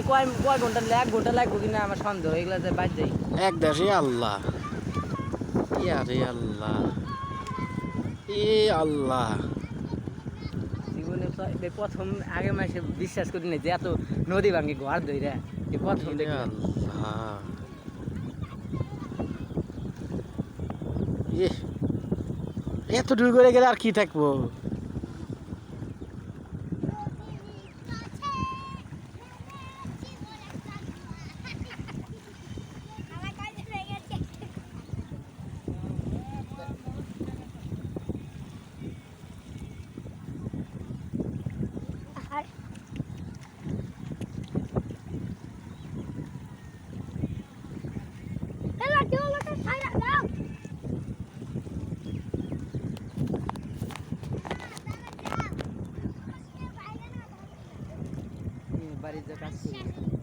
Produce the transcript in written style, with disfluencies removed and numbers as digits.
কয় কয় ঘন্টা 1 ঘন্টা লাগবে কিনা আমার সন্দেহ এগুলা যে বাদ যাই এক দেশে আল্লাহ ইয়ারে আল্লাহ এ আল্লাহ জীবনে প্রথম আগে মাসে বিশ্বাস করি না যে এত নদী ভাঙে ঘর ধরে এই প্রথম ইরে দেখলাম আল্লাহ এ এত দূর করে গেলে আর কি থাকবো বাড়ির যে কাজ করি